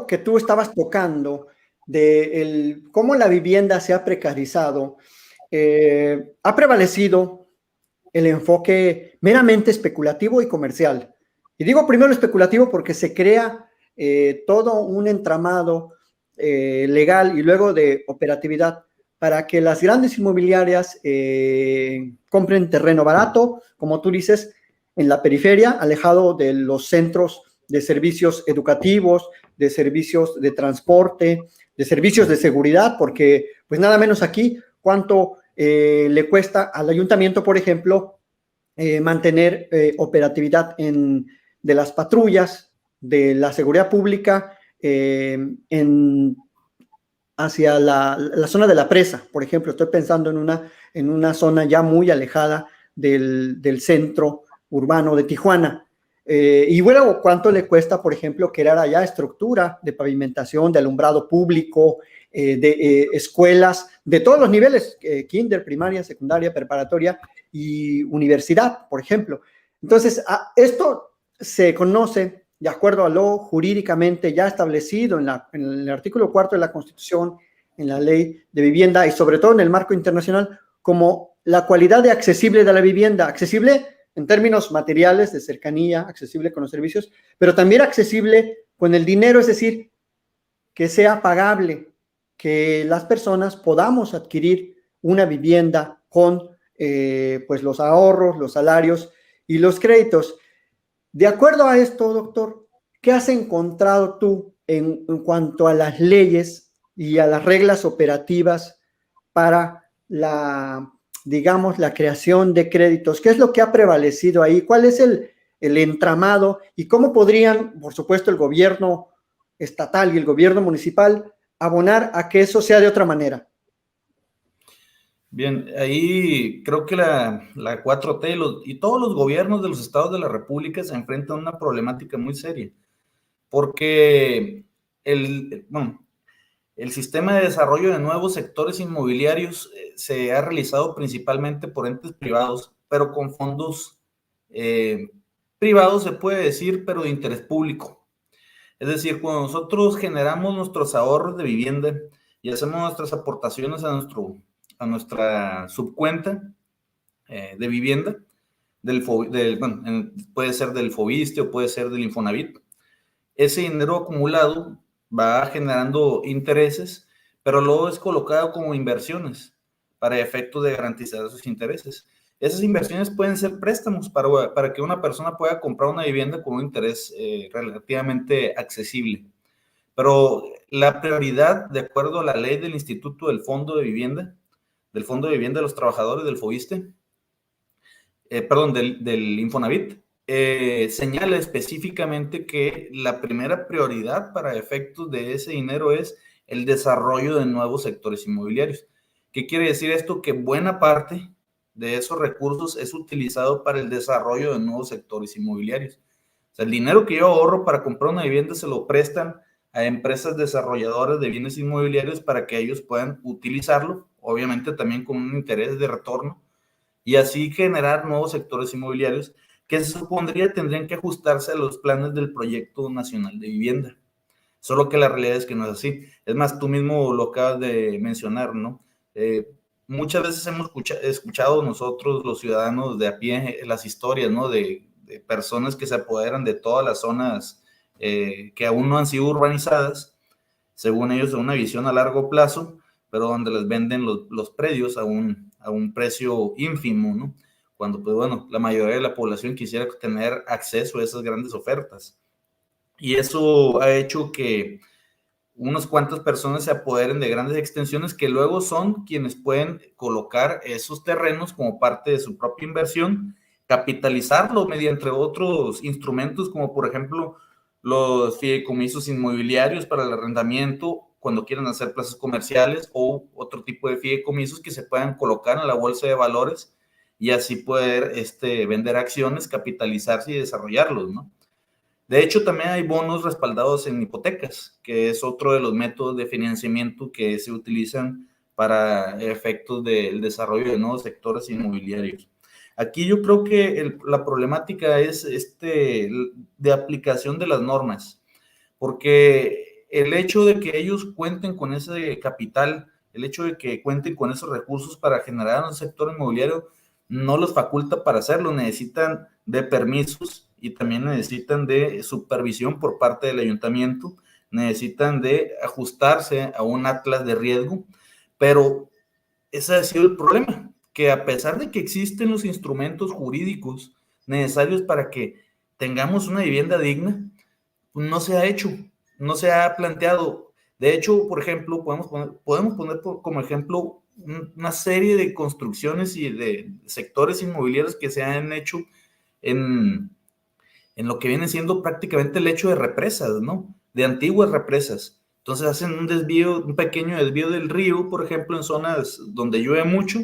que tú estabas tocando de cómo la vivienda se ha precarizado, ha prevalecido el enfoque meramente especulativo y comercial. Y digo primero especulativo porque se crea todo un entramado legal y luego de operatividad para que las grandes inmobiliarias compren terreno barato, como tú dices, en la periferia, alejado de los centros de servicios educativos, de servicios de transporte, de servicios de seguridad, porque pues nada menos aquí cuánto le cuesta al ayuntamiento, por ejemplo, mantener operatividad de las patrullas, de la seguridad pública hacia la zona de la presa, por ejemplo. Estoy pensando en una zona ya muy alejada del centro urbano de Tijuana. Y bueno, ¿cuánto le cuesta, por ejemplo, crear allá estructura de pavimentación, de alumbrado público, de escuelas de todos los niveles, kinder, primaria, secundaria, preparatoria y universidad, por ejemplo? Entonces, esto se conoce de acuerdo a lo jurídicamente ya establecido en el artículo 4 de la Constitución, en la ley de vivienda y sobre todo en el marco internacional, como la cualidad de accesible de la vivienda, accesible en términos materiales, de cercanía, accesible con los servicios, pero también accesible con el dinero, es decir, que sea pagable, que las personas podamos adquirir una vivienda con pues los ahorros, los salarios y los créditos. De acuerdo a esto, doctor, ¿qué has encontrado tú en cuanto a las leyes y a las reglas operativas para digamos, la creación de créditos? ¿Qué es lo que ha prevalecido ahí? ¿Cuál es el entramado? ¿Y cómo podrían, por supuesto, el gobierno estatal y el gobierno municipal abonar a que eso sea de otra manera? Bien, ahí creo que la 4T y todos los gobiernos de los estados de la República se enfrentan a una problemática muy seria, porque el sistema de desarrollo de nuevos sectores inmobiliarios se ha realizado principalmente por entes privados, pero con fondos privados, se puede decir, pero de interés público. Es decir, cuando nosotros generamos nuestros ahorros de vivienda y hacemos nuestras aportaciones a nuestra subcuenta de vivienda, puede ser del Fobiste o puede ser del Infonavit, ese dinero acumulado va generando intereses, pero luego es colocado como inversiones para efectos de garantizar esos intereses. Esas inversiones pueden ser préstamos para que una persona pueda comprar una vivienda con un interés relativamente accesible. Pero la prioridad, de acuerdo a la ley del Instituto del Fondo de Vivienda de los Trabajadores del Fobiste, del Infonavit, señala específicamente que la primera prioridad para efectos de ese dinero es el desarrollo de nuevos sectores inmobiliarios. ¿Qué quiere decir esto? Que buena parte de esos recursos es utilizado para el desarrollo de nuevos sectores inmobiliarios. O sea, el dinero que yo ahorro para comprar una vivienda se lo prestan a empresas desarrolladoras de bienes inmobiliarios para que ellos puedan utilizarlo, obviamente también con un interés de retorno, y así generar nuevos sectores inmobiliarios que se supondría tendrían que ajustarse a los planes del Proyecto Nacional de Vivienda. Solo que la realidad es que no es así. Es más, tú mismo lo acabas de mencionar, ¿no? Muchas veces hemos escuchado nosotros, los ciudadanos de a pie, las historias, ¿no? De personas que se apoderan de todas las zonas que aún no han sido urbanizadas, según ellos, de una visión a largo plazo, pero donde les venden los predios a un precio ínfimo, ¿no? Cuando, pues bueno, la mayoría de la población quisiera tener acceso a esas grandes ofertas. Y eso ha hecho que unas cuantas personas se apoderen de grandes extensiones que luego son quienes pueden colocar esos terrenos como parte de su propia inversión, capitalizarlo mediante otros instrumentos como por ejemplo los fideicomisos inmobiliarios para el arrendamiento cuando quieran hacer plazas comerciales o otro tipo de fideicomisos que se puedan colocar en la bolsa de valores y así poder vender acciones, capitalizarse y desarrollarlos, ¿no? De hecho, también hay bonos respaldados en hipotecas, que es otro de los métodos de financiamiento que se utilizan para efectos del desarrollo de nuevos sectores inmobiliarios. Aquí yo creo que la problemática es de aplicación de las normas, porque el hecho de que ellos cuenten con ese capital, el hecho de que cuenten con esos recursos para generar un sector inmobiliario, no los faculta para hacerlo, necesitan de permisos y también necesitan de supervisión por parte del ayuntamiento, necesitan de ajustarse a un atlas de riesgo, pero ese ha sido el problema, que a pesar de que existen los instrumentos jurídicos necesarios para que tengamos una vivienda digna, no se ha hecho, no se ha planteado. De hecho, por ejemplo, podemos poner como ejemplo una serie de construcciones y de sectores inmobiliarios que se han hecho en, en lo que viene siendo prácticamente el hecho de represas, ¿no? De antiguas represas. Entonces hacen un desvío, un pequeño desvío del río, por ejemplo, en zonas donde llueve mucho,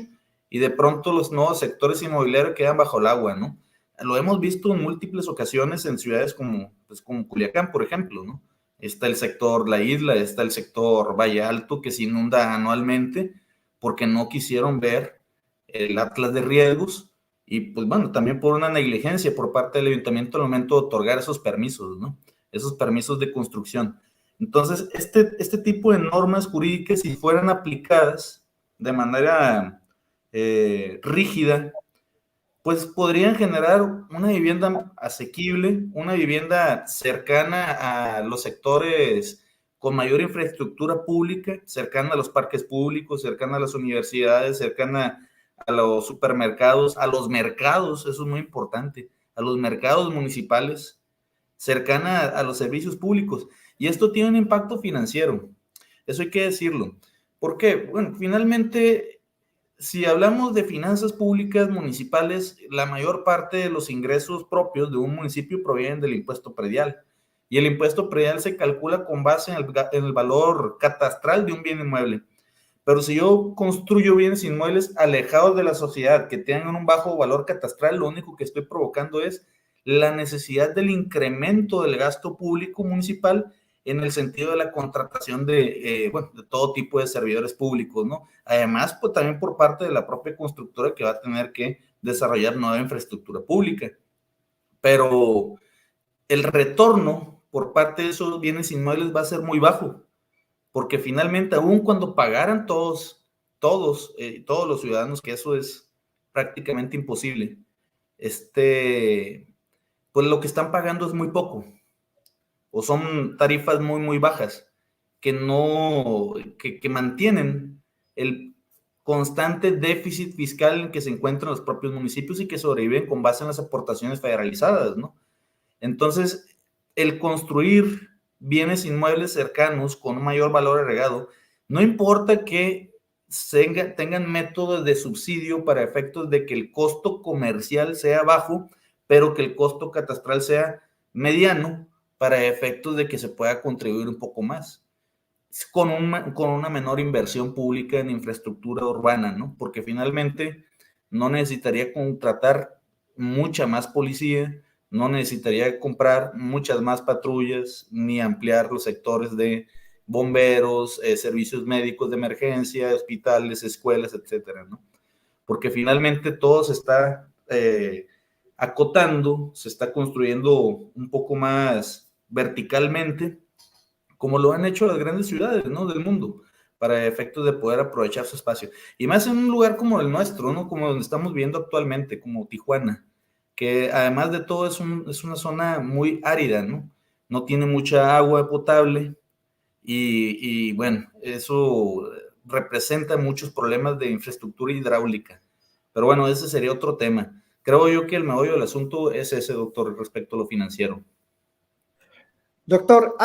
y de pronto los nuevos sectores inmobiliarios quedan bajo el agua, ¿no? Lo hemos visto en múltiples ocasiones en ciudades como, pues, como Culiacán, por ejemplo, ¿no? Está el sector La Isla, está el sector Valle Alto, que se inunda anualmente porque no quisieron ver el atlas de riesgos, y pues bueno, también por una negligencia por parte del ayuntamiento al momento de otorgar esos permisos, ¿no? Esos permisos de construcción. Entonces, este tipo de normas jurídicas, si fueran aplicadas de manera rígida, pues podrían generar una vivienda asequible, una vivienda cercana a los sectores con mayor infraestructura pública, cercana a los parques públicos, cercana a las universidades, cercana a los supermercados, a los mercados, eso es muy importante, a los mercados municipales, cercana a los servicios públicos. Y esto tiene un impacto financiero, eso hay que decirlo. ¿Por qué? Bueno, finalmente, si hablamos de finanzas públicas municipales, la mayor parte de los ingresos propios de un municipio provienen del impuesto predial. Y el impuesto predial se calcula con base en el valor catastral de un bien inmueble. Pero si yo construyo bienes inmuebles alejados de la sociedad, que tengan un bajo valor catastral, lo único que estoy provocando es la necesidad del incremento del gasto público municipal en el sentido de la contratación de, bueno, de todo tipo de servidores públicos, ¿no? Además, pues también por parte de la propia constructora que va a tener que desarrollar nueva infraestructura pública. Pero el retorno por parte de esos bienes inmuebles va a ser muy bajo, porque finalmente, aun cuando pagaran todos los ciudadanos, que eso es prácticamente imposible, pues lo que están pagando es muy poco, o son tarifas muy, muy bajas, que no, que mantienen el constante déficit fiscal en que se encuentran los propios municipios y que sobreviven con base en las aportaciones federalizadas, ¿no? Entonces, el construir bienes inmuebles cercanos con un mayor valor agregado, no importa que tengan métodos de subsidio para efectos de que el costo comercial sea bajo, pero que el costo catastral sea mediano, para efectos de que se pueda contribuir un poco más, con una menor inversión pública en infraestructura urbana, ¿no? Porque finalmente no necesitaría contratar mucha más policía, no necesitaría comprar muchas más patrullas, ni ampliar los sectores de bomberos, servicios médicos de emergencia, hospitales, escuelas, etcétera, ¿no? Porque finalmente todo se está acotando, se está construyendo un poco más verticalmente, como lo han hecho las grandes ciudades, ¿no?, del mundo, para efectos de poder aprovechar su espacio. Y más en un lugar como el nuestro, ¿no?, como donde estamos viviendo actualmente, como Tijuana, que además de todo es una zona muy árida, ¿no? No tiene mucha agua potable y bueno, eso representa muchos problemas de infraestructura hidráulica. Pero bueno, ese sería otro tema. Creo yo que el meollo del asunto es ese, doctor, respecto a lo financiero. Doctor,